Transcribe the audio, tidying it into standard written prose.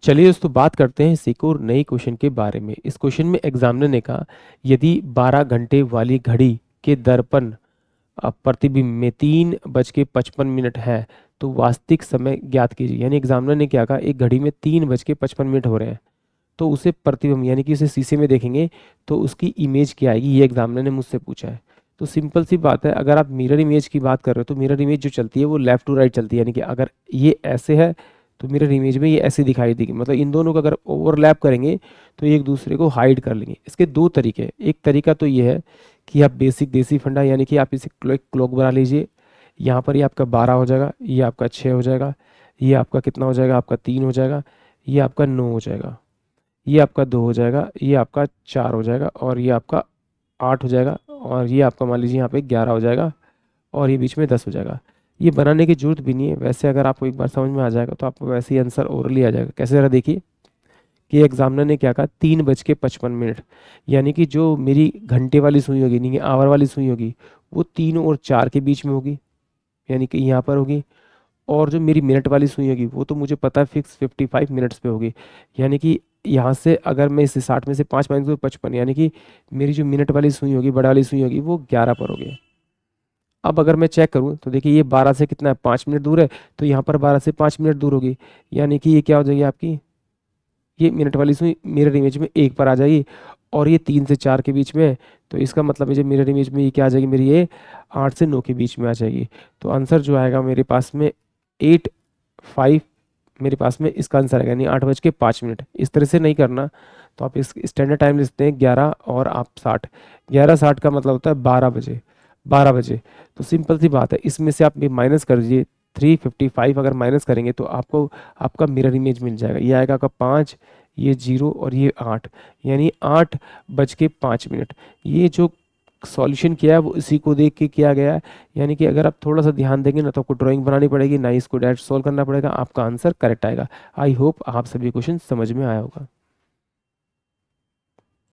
चलिए दोस्तों बात करते हैं इस एक और नई क्वेश्चन के बारे में। इस क्वेश्चन में एग्जामिनर ने कहा यदि 12 घंटे वाली घड़ी के दर्पण प्रतिबिंब में 3:55 है तो वास्तविक समय ज्ञात कीजिए। यानी एग्जामिनर ने क्या कहा, एक घड़ी में 3:55 हो रहे हैं तो उसे प्रतिबिंब यानी कि उसे शीशे में देखेंगे तो उसकी इमेज क्या आएगी, ये एग्जामिनर ने मुझसे पूछा है। तो सिंपल सी बात है, अगर आप मिरर इमेज की बात कर रहे हो तो मिरर इमेज जो चलती है वो लेफ्ट टू राइट चलती है। यानी कि अगर ये ऐसे है तो मिरर इमेज में ये ऐसे दिखाई देगी, मतलब इन दोनों को अगर ओवरलैप करेंगे तो ये एक दूसरे को हाइड कर लेंगे। इसके दो तरीके हैं। एक तरीका तो ये है कि आप बेसिक देसी फंडा यानी कि आप इसे क्लॉक बना लीजिए। यहाँ पर ये आपका 12 हो जाएगा, ये आपका 6 हो जाएगा, ये आपका कितना हो जाएगा, आपका 3 हो जाएगा, ये आपका 9 हो जाएगा, ये आपका 2 हो जाएगा, ये आपका 4 हो जाएगा और ये आपका 8 हो जाएगा और ये आपका मान लीजिए यहाँ पे 11 हो जाएगा और ये बीच में 10 हो जाएगा। ये बनाने की जरूरत भी नहीं है, वैसे अगर आपको एक बार समझ में आ जाएगा तो आपको वैसे ही आंसर ओरली आ जाएगा। कैसे, ज़रा देखिए कि एग्जामिनर ने क्या कहा, 3:55। यानी कि जो मेरी घंटे वाली सुई होगी, नहीं आवर वाली सुई होगी, वो 3 और 4 के बीच में होगी, यानी कि यहाँ पर होगी। और जो मेरी मिनट वाली सुई होगी वो तो मुझे पता है फिक्स 55 मिनट्स पे होगी। यानी कि यहाँ से अगर मैं इस 60 में से 5 माइनस तो 55, यानी कि मेरी जो मिनट वाली सुई होगी, बड़ा वाली सुई होगी, वो 11 पर होगी। अब अगर मैं चेक करूँ तो देखिए ये 12 से कितना है, 5 मिनट दूर है, तो यहाँ पर 12 से 5 मिनट दूर होगी। यानी कि ये क्या हो जाएगी आपकी, ये मिनट वाली सुई मिरर इमेज में 1 पर आ जाएगी और ये 3 से 4 के बीच में है। तो इसका मतलब है जो मिरर इमेज में ये क्या आ जाएगी मेरी, ये 8 से 9 के बीच में आ जाएगी। तो आंसर जो आएगा मेरे पास में 8:05, मेरे पास में इसका आंसर आएगा, यानी 8:05। इस तरह से नहीं करना, तो आप इस स्टैंडर्ड टाइम लिखते हैं 11 और आप 60, 11:60 का मतलब होता है 12 बजे, 12 बजे। तो सिंपल सी बात है, इसमें से आप माइनस कर दीजिए 355, अगर माइनस करेंगे तो आपको आपका मिरर इमेज मिल जाएगा। ये आएगा आपका 5, ये 0 और ये 8, यानी 8:05। ये जो सॉल्यूशन किया है वो इसी को देख के किया गया है। यानी कि अगर आप थोड़ा सा ध्यान देंगे ना तो आपको ड्राइंग बनानी पड़ेगी, ना ही इसको डायरेक्ट सॉल्व करना पड़ेगा, आपका आंसर करेक्ट आएगा। आई होप आप सभी क्वेश्चन समझ में आया होगा।